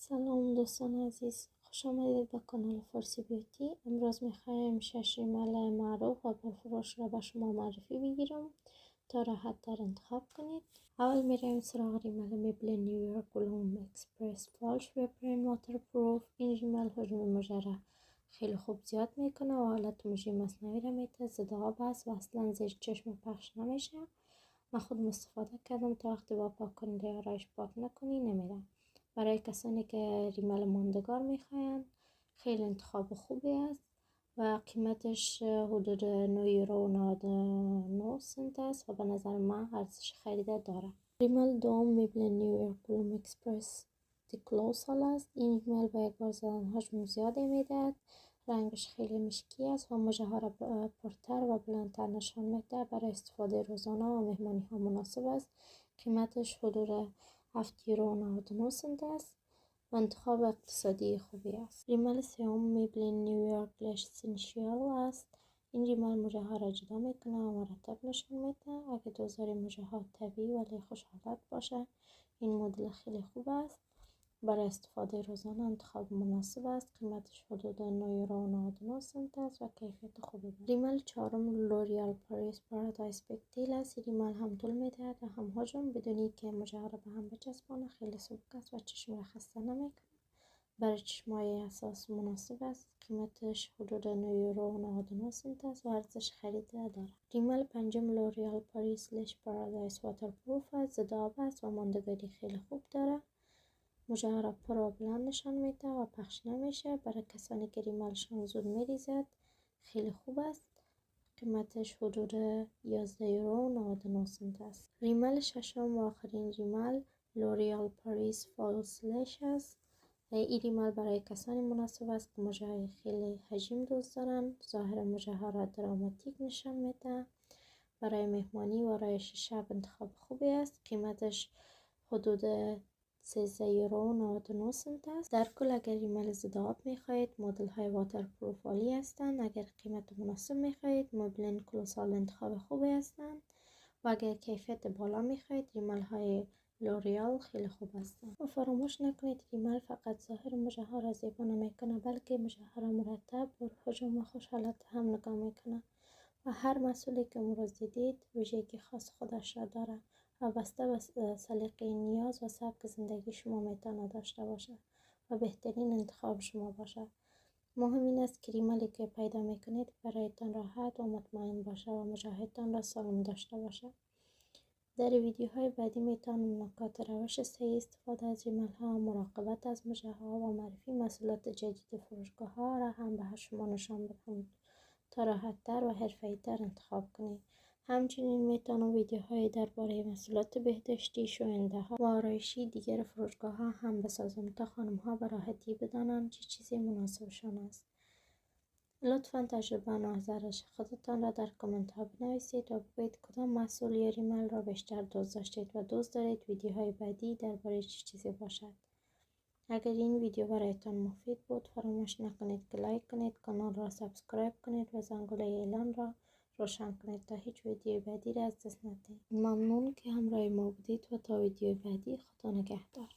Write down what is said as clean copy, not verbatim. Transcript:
سلام دوستان عزیز، خوش آمدید به کانال فارسی بیوتی. امروز میخوایم 6 ریمل معروف و پرفروش را به شما معرفی بگیرم تا راحت تر انتخاب کنید. اول میریم سراغ ریمل میبل نیویورک بلوم اکسپرس فالش وپرین واترپروف. این ریمل حجم موژه را خیلی خوب زیاد میکنه و حالت موژه مصنوعی را میده. ضد آب است و اصلا زیر چشم پخش نمیشه. من خودم استفاده کردم تا وقتی با پاک کننده آرایش پاک نکنی نمیره. برای کسانی که ریمل ماندگار میخواین خیلی انتخاب خوبی است و قیمتش حدود 9 یورو و 99 سنت است و به نظر من ارزش خرید داره. ریمل دوم میبل نیویورک بلوم اکسپرس دیکلوسال است. این ریمل با یک بار زدن حجم زیادی میدهد. رنگش خیلی مشکی است و موژه ها را پرتر و بلندتر نشان میده. برای استفاده روزانه و مهمانی ها مناسب است. قیمتش حدود 7 یورو و 99 سنت است و انتخاب اقتصادی خوبی است. ریمل سوم میبل نیویورک لش اسنشیال است. این ریمل موژه ها را جدا میکنه و مرتب نشان میده. اگه دوزاری موژه ها طبیعی ولی خوش حالت باشه این مدل خیلی خوب است. برای استفاده روزانه انتخاب مناسب است. قیمتش حدود 9 یورو و 99 سنت است و کیفیت خوبی دارد. ریمل چهارم لوریال پاریس پارادایس پکتیل است. ریمل هم طول میدهد و هم حجم بدونی که موژه ها را به هم بچسبانه. خیلی سبک است و چشم را خسته نمیکنه. برای چشمای اساس مناسب است. قیمتش حدود 9 یورو و 99 سنت است و ارزش خرید دارد. ریمل پنجم لوریال پاریس لش پارادایس واترپروف است. ضد آب است و ماندگاری خیلی خوب داره. موژه ها را پر و بلند نشان میده و پخش نمیشه. برای کسانی که ریملشان زود میریزد خیلی خوب است. قیمتش حدود 11 یورو و 99 سنت است. ریمل ششم و آخرین ریمل لوریال پاریس فالس لش است. این ریمل برای کسانی مناسب است که موژه های خیلی حجم دوست دارن. ظاهر موژه ها را دراماتیک نشان میده. برای مهمانی و آرایش شب انتخاب خوبی است. قیمتش حدود 13 یورو و 99 سنت است. در کل اگر ریمل ضد آب میخواهید مدل های واترپروف عالی هستند. اگر قیمت مناسب میخواهید میبل کلوسال انتخاب خوبی هستند و اگر کیفیت بالا میخواهید ریمل های لوریال خیلی خوب هستند. و فراموش نکنید ریمل فقط ظاهر موژه ها را زیبا نمیکنه بلکه موژه ها را مرتب و حجم و خوش حالت هم نگاه میکنه و هر محصولی که امروز دیدید ویژگی خاص خودش را داره و بسته به سلیقه نیاز و سبک زندگی شما میتونه داشته باشه و بهترین انتخاب شما باشه. مهم این است که ریملی که پیدا میکنید برایتان راحت و مطمئن باشه و موژه‌هایتان را سالم داشته باشه. در ویدیوهای بعدی میتونم نکات روش صحیح استفاده از ریمل ها، مراقبت از موژه ها و معرفی محصولات جدید فروشگاه ها را هم به شما نشان بدهم تا راحت تر و حرفه‌ای تر انتخاب کنید. همچنین میتونم ویدیوهای درباره محصولات بهداشتی، شوینده ها و آرایشی دیگر فروشگاه ها هم بسازم تا خانم ها به راحتی بدانند چه چیزی مناسبشان است. لطفاً تجربه و نظرش خودتان را در کامنت ها بنویسید و بگویید کدام محصول یا ریمل را بیشتر دوست داشتید و دوست دارید ویدیوهای بعدی درباره چه چیزی باشد. اگر این ویدیو برایتان مفید بود فراموش نکنید که لایک کنید، کانال را سابسکرایب کنید و زنگوله اعلان را روشن کنید تا هیچ ویدیو بعدی را از دست ندهید. ممنون که همراه ما بودید و تا ویدیو بعدی خدا نگهدار.